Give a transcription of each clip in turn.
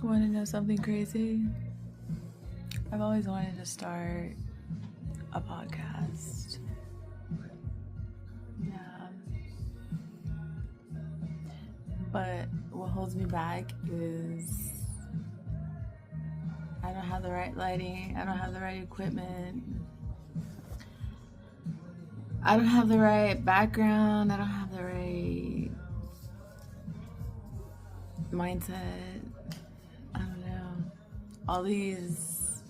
Want to know something crazy? I've always wanted to start a podcast. Yeah. But what holds me back is I don't have the right lighting, I don't have the right equipment, I don't have the right background, I don't have the right mindset. I don't know. All these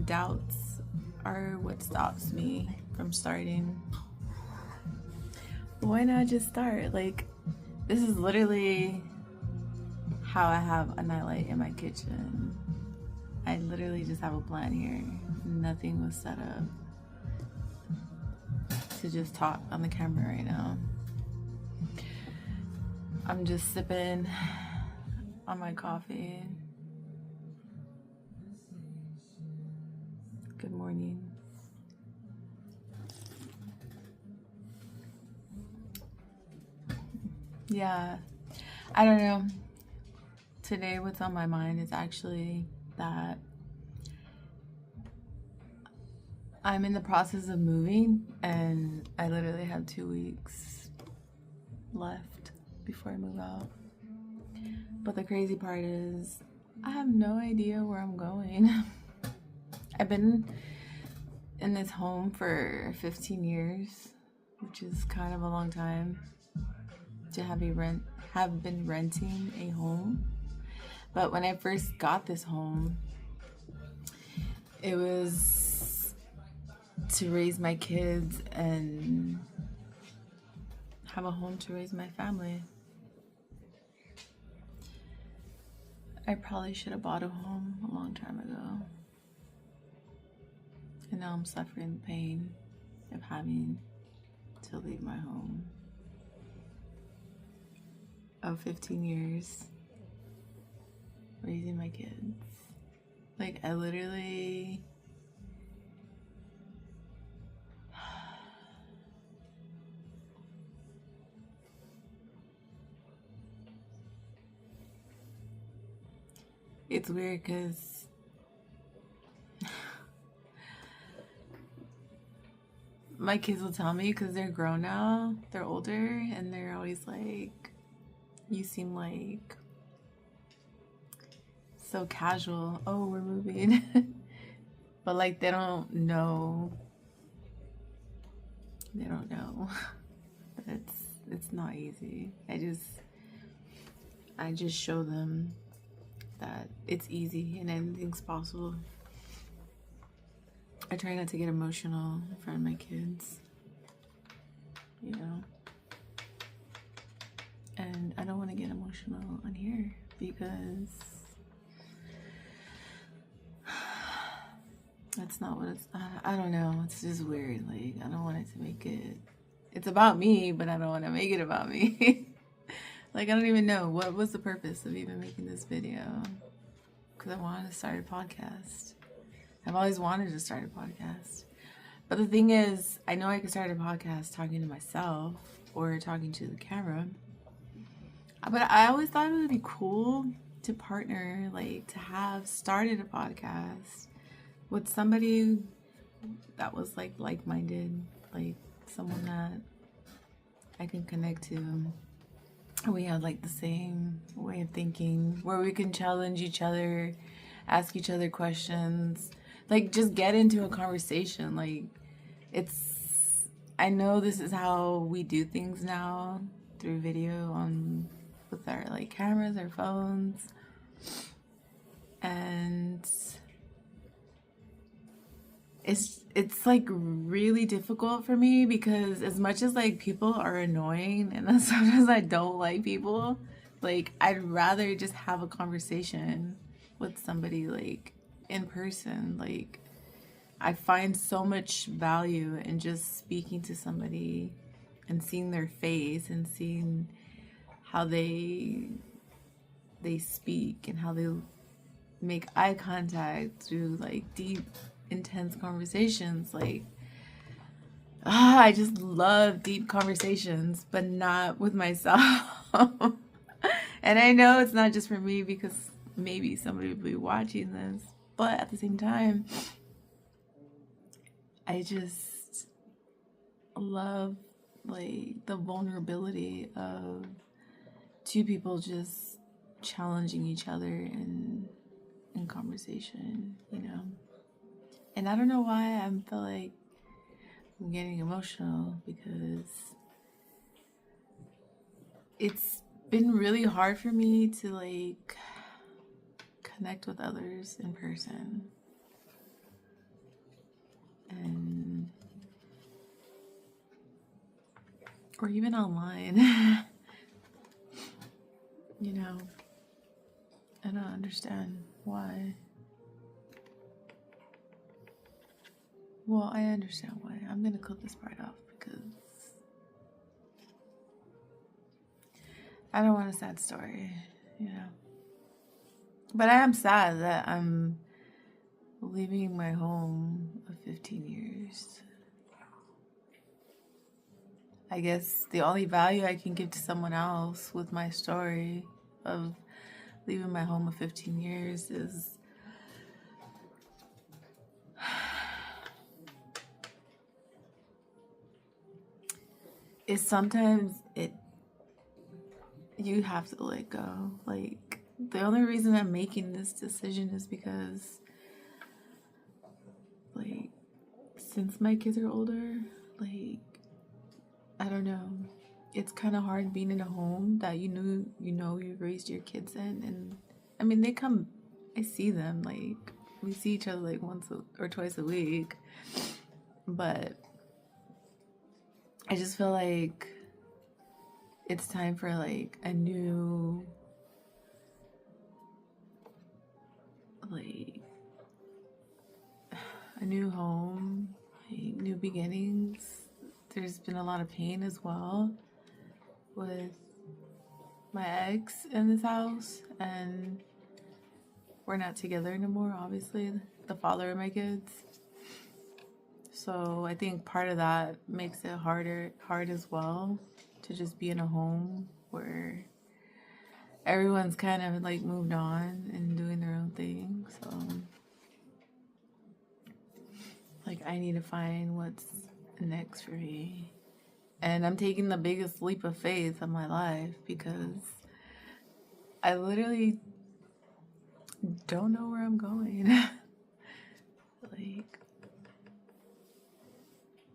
doubts are what stops me from starting. Why not just start? Like, this is literally how I have a nightlight in my kitchen. I literally just have a plant here. Nothing was set up to just talk on the camera right now. I'm just sipping on my coffee. Good morning. Yeah, I don't know. Today what's on my mind is actually that I'm in the process of moving and I literally have 2 weeks left before I move out. But the crazy part is I have no idea where I'm going. I've been in this home for 15 years, which is kind of a long time to have been renting a home. But when I first got this home, it was to raise my kids and have a home to raise my family. I probably should have bought a home a long time ago. And now I'm suffering the pain of having to leave my home of 15 years raising my kids. Like, I literally it's weird because my kids will tell me, because they're grown now, they're older, and they're always like, you seem like so casual. Oh, we're moving. But like, they don't know that it's not easy. I just show them that it's easy and anything's possible. I try not to get emotional in front of my kids, you know. And I don't want to get emotional on here because that's not what it's, I don't know, it's just weird. Like, I don't want it to make it, it's about me, but I don't want to make it about me. Like, I don't even know what was the purpose of even making this video, because I wanted to start a podcast. I've always wanted to start a podcast. But the thing is, I know I could start a podcast talking to myself or talking to the camera. But I always thought it would be cool to partner, like to have started a podcast with somebody that was like-minded, like someone that I can connect to. And we have like the same way of thinking, where we can challenge each other, ask each other questions, like just get into a conversation. Like, I know this is how we do things now, through video with our like cameras, our phones. And it's like really difficult for me, because as much as like people are annoying and sometimes I don't like people, like I'd rather just have a conversation with somebody like in person. Like, I find so much value in just speaking to somebody and seeing their face and seeing how they speak and how they make eye contact through like deep, intense conversations. Like, I just love deep conversations, but not with myself. And I know it's not just for me, because maybe somebody would be watching this. But at the same time, I just love like the vulnerability of two people just challenging each other in conversation, you know. And I don't know why I feel like I'm getting emotional, because it's been really hard for me to like connect with others in person, and or even online. You know, I don't understand why. Well, I understand why. I'm gonna clip this part off because I don't want a sad story, you know. But I am sad that I'm leaving my home of 15 years. I guess the only value I can give to someone else with my story of leaving my home of 15 years is sometimes you have to let go. Like, the only reason I'm making this decision is because, like, since my kids are older, like, I don't know, it's kind of hard being in a home that you raised your kids in. And I mean, they come, I see them, like, we see each other like once or twice a week, but I just feel like it's time for like a new, like, a new home, like new beginnings. There's been a lot of pain as well with my ex in this house, and we're not together anymore, obviously, the father of my kids. So I think part of that makes it hard as well, to just be in a home where everyone's kind of like moved on and doing their own thing. So like, I need to find what's next for me. And I'm taking the biggest leap of faith of my life, because I literally don't know where I'm going. Like,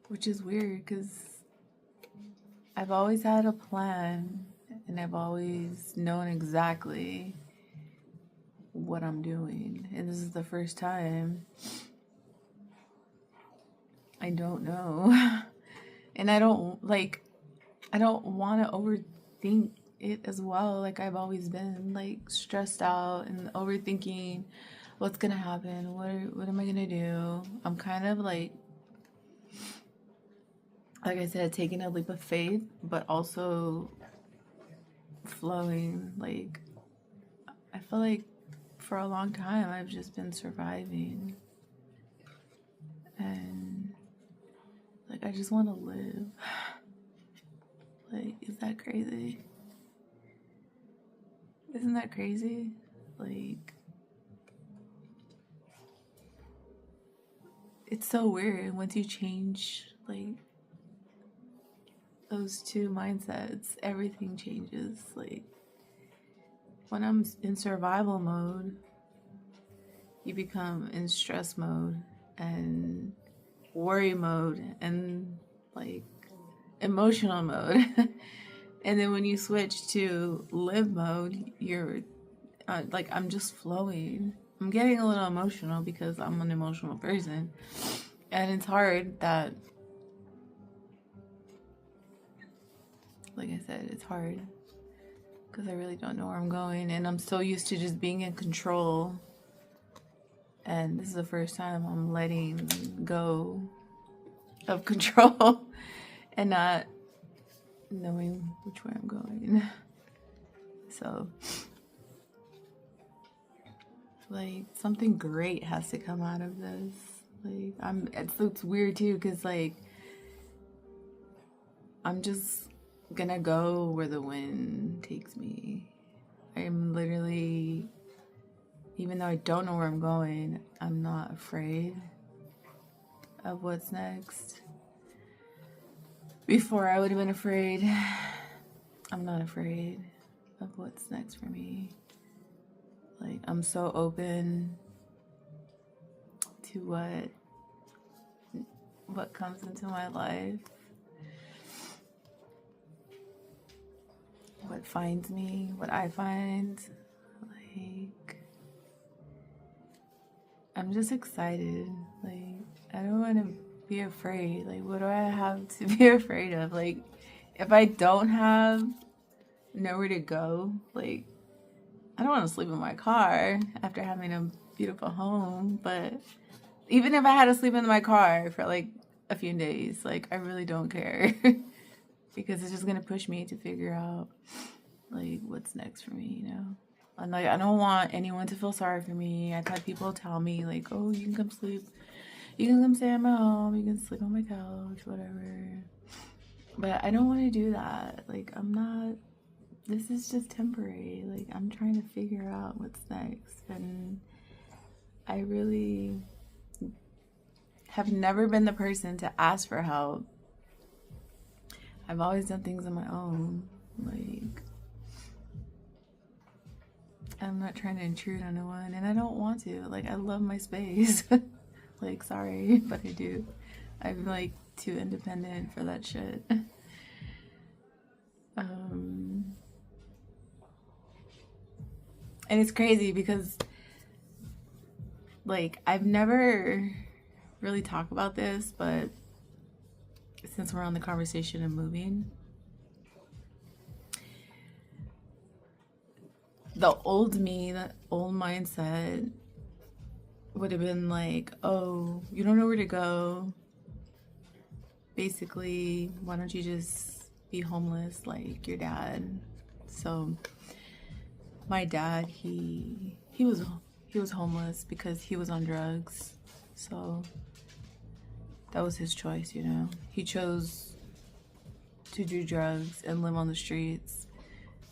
which is weird, because I've always had a plan and I've always known exactly what I'm doing. And this is the first time I don't know. And I don't want to overthink it as well. Like, I've always been like stressed out and overthinking what's gonna happen, what am I gonna do. I'm kind of like I said, taking a leap of faith, but also flowing. Like, I feel like for a long time I've just been surviving, and like, I just want to live. Like, is that crazy? Isn't that crazy? Like, it's so weird once you change like those two mindsets, everything changes. Like, when I'm in survival mode, you become in stress mode and worry mode and like emotional mode. And then when you switch to live mode, you're like, I'm just flowing. I'm getting a little emotional because I'm an emotional person, and it's hard that, like I said, it's hard because I really don't know where I'm going, and I'm so used to just being in control. And this is the first time I'm letting go of control and not knowing which way I'm going. So, like, something great has to come out of this. Like, it's weird too, because like, I'm just gonna go where the wind takes me. I'm literally even though I don't know where I'm going, I'm not afraid of what's next. Before I would have been afraid. I'm not afraid of what's next for me. Like, I'm so open to what comes into my life, what finds me, what I find. Like, I'm just excited. Like, I don't want to be afraid. Like, what do I have to be afraid of? Like, if I don't have nowhere to go, like, I don't want to sleep in my car after having a beautiful home. But even if I had to sleep in my car for like a few days, like, I really don't care. Because it's just going to push me to figure out like what's next for me, you know? And like, I don't want anyone to feel sorry for me. I've had people tell me like, oh, you can come sleep. You can come stay at my home. You can sleep on my couch, whatever. But I don't want to do that. Like, this is just temporary. Like, I'm trying to figure out what's next. And I really have never been the person to ask for help. I've always done things on my own. Like, I'm not trying to intrude on no one, and I don't want to. Like, I love my space. Like, sorry, but I do. I'm like too independent for that shit. And it's crazy because like, I've never really talked about this, but since we're on the conversation of moving, the old me, that old mindset would have been like, oh, you don't know where to go. Basically, why don't you just be homeless like your dad? So my dad, he was homeless because he was on drugs. So that was his choice, you know. He chose to do drugs and live on the streets.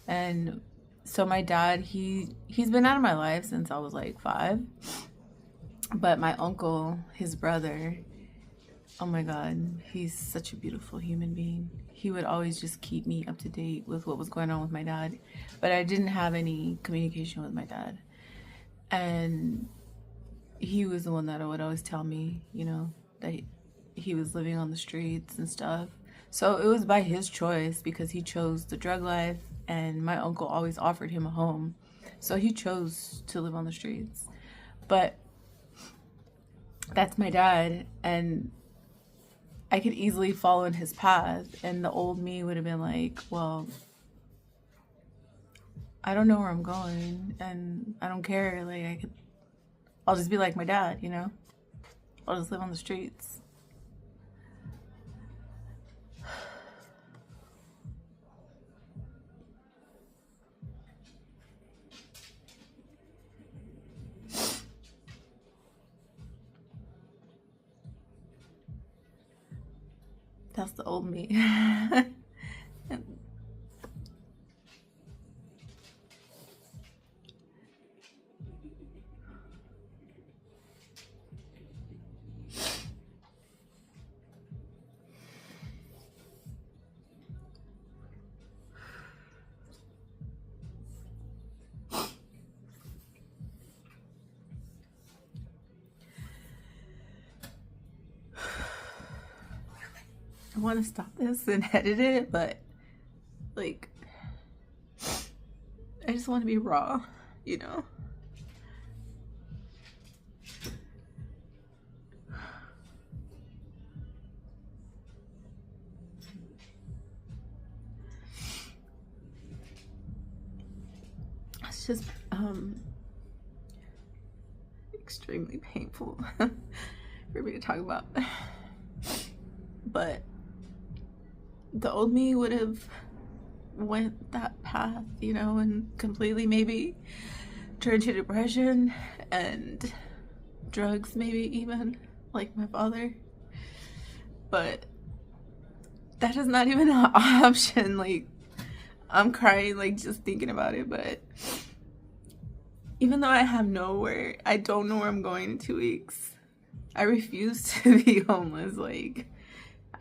And so my dad, he's been out of my life since I was like 5. But my uncle, his brother, oh my God, he's such a beautiful human being. He would always just keep me up to date with what was going on with my dad. But I didn't have any communication with my dad. And he was the one that would always tell me, you know, that he was living on the streets and stuff. So it was by his choice because he chose the drug life, and my uncle always offered him a home. So he chose to live on the streets. But that's my dad, and I could easily follow in his path, and the old me would have been like, well, I don't know where I'm going, and I don't care. Like, I'll just be like my dad, you know? I'll just live on the streets. That's the old me. I want to stop this and edit it, but like, I just want to be raw, you know? It's just extremely painful for me to talk about. But the old me would have went that path, you know, and completely maybe turned to depression and drugs, maybe even, like my father. But that is not even an option. Like, I'm crying, like, just thinking about it. But Even though I don't know where I'm going in 2 weeks. I refuse to be homeless. Like,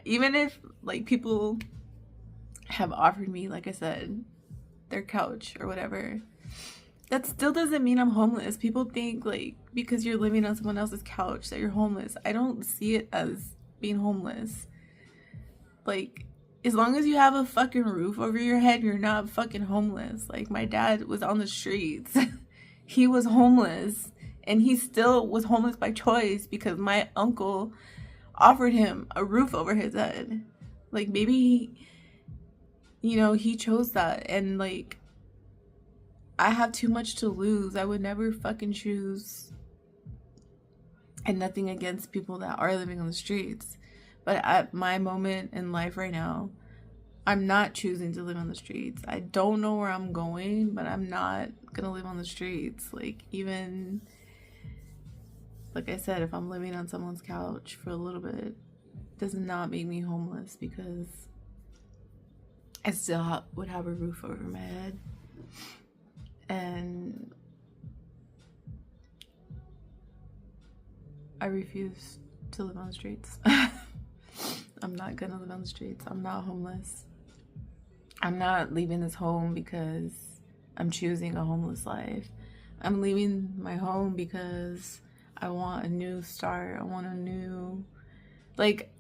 even if, like, people have offered me, like I said, their couch or whatever, that still doesn't mean I'm homeless. People think, like, because you're living on someone else's couch that you're homeless. I don't see it as being homeless. Like, as long as you have a fucking roof over your head, you're not fucking homeless. Like, my dad was on the streets. He was homeless. And he still was homeless by choice because my uncle offered him a roof over his head. Like, maybe, he chose that. And, like, I have too much to lose. I would never fucking choose. And nothing against people that are living on the streets. But at my moment in life right now, I'm not choosing to live on the streets. I don't know where I'm going, but I'm not gonna live on the streets. Like, even, like I said, if I'm living on someone's couch for a little bit, it does not make me homeless because I still would have a roof over my head. And I refuse to live on the streets. I'm not gonna live on the streets. I'm not homeless. I'm not leaving this home because I'm choosing a homeless life. I'm leaving my home because I want a new start. I want a new, like,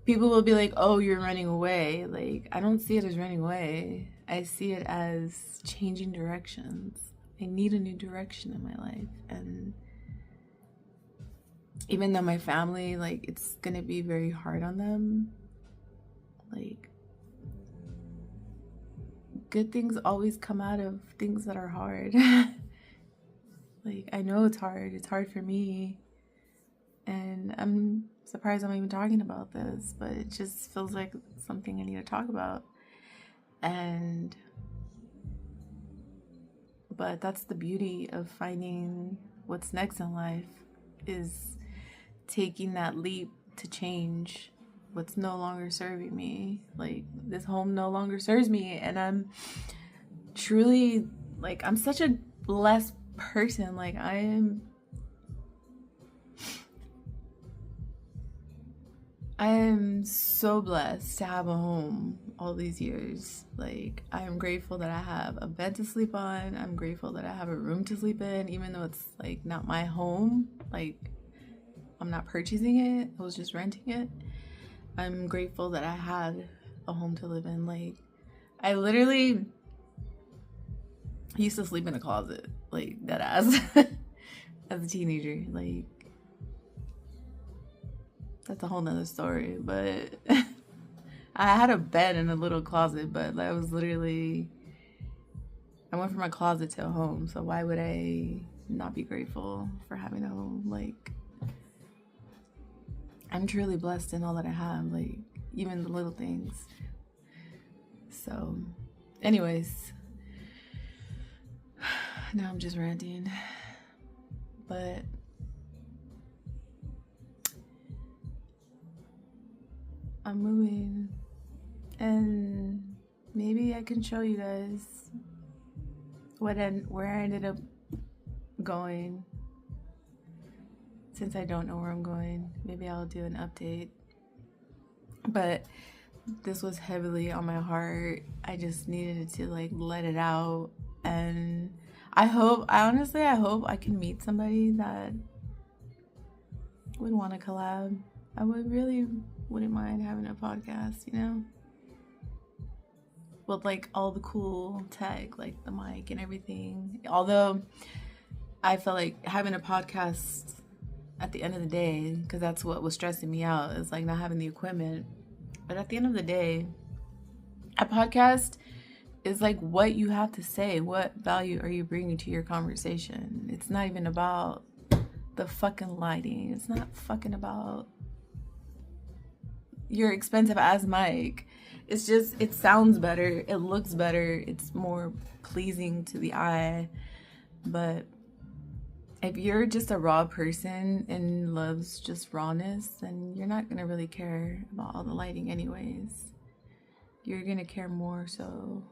people will be like, oh, you're running away. Like, I don't see it as running away. I see it as changing directions. I need a new direction in my life. And even though my family, like, it's gonna be very hard on them, like, good things always come out of things that are hard. Like, I know it's hard for me, and I'm surprised I'm even talking about this, but it just feels like something I need to talk about. But that's the beauty of finding what's next in life, is taking that leap to change what's no longer serving me. Like, this home no longer serves me, and I'm truly, like, I'm such a blessed person. Like, I am so blessed to have a home all these years. Like, I am grateful that I have a bed to sleep on. I'm grateful that I have a room to sleep in, even though it's, like, not my home. Like, I'm not purchasing it. I was just renting it. I'm grateful that I had a home to live in. Like, I literally used to sleep in a closet, like, that as a teenager. Like, that's a whole nother story. But I had a bed in a little closet, but that was literally, I went from a closet to a home. So why would I not be grateful for having a home? Like, I'm truly blessed in all that I have, like, even the little things. So, anyways, now I'm just ranting. But I'm moving, and maybe I can show you guys where I ended up going. Since I don't know where I'm going, maybe I'll do an update. But this was heavily on my heart. I just needed to, like, let it out. And I honestly hope I can meet somebody that would want to collab. I wouldn't mind having a podcast, with, like, all the cool tech, like the mic and everything. Although I felt like having a podcast, at the end of the day, because that's what was stressing me out, is, like, not having the equipment. But at the end of the day, a podcast is, like, what you have to say. What value are you bringing to your conversation? It's not even about the fucking lighting. It's not fucking about your expensive ass mic. It's just, it sounds better. It looks better. It's more pleasing to the eye. But if you're just a raw person and loves just rawness, then you're not going to really care about all the lighting anyways. You're going to care more so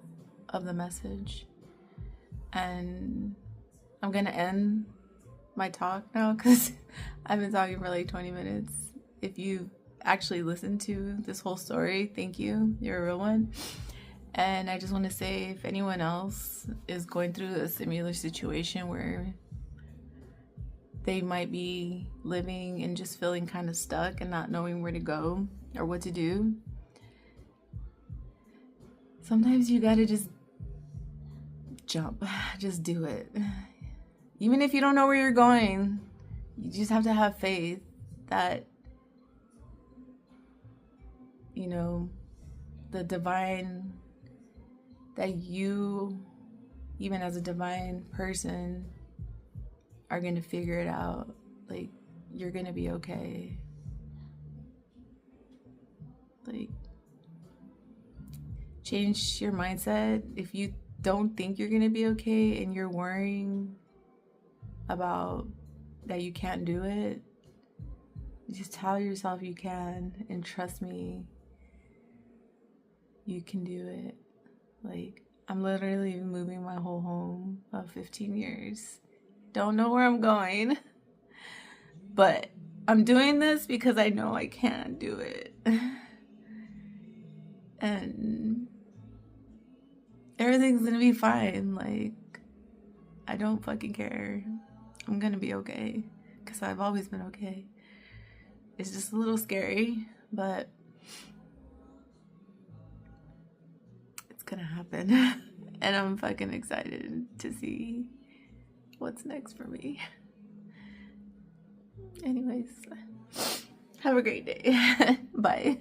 of the message. And I'm gonna end my talk now because I've been talking for like 20 minutes. If you actually listened to this whole story, thank you. You're a real one. And I just want to say, if anyone else is going through a similar situation where they might be living and just feeling kind of stuck and not knowing where to go or what to do, sometimes you gotta just jump. Just do it. Even if you don't know where you're going, you just have to have faith that, you know, the divine, that you, even as a divine person, are gonna figure it out. Like, you're gonna be okay. Like, change your mindset. If you don't think you're gonna be okay and you're worrying about that you can't do it, just tell yourself you can, and trust me, you can do it. Like, I'm literally moving my whole home of 15 years. Don't know where I'm going, but I'm doing this because I know I can do it. And everything's gonna be fine. Like, I don't fucking care. I'm gonna be okay, because I've always been okay. It's just a little scary, but it's gonna happen. And I'm fucking excited to see what's next for me. Anyways, have a great day. Bye.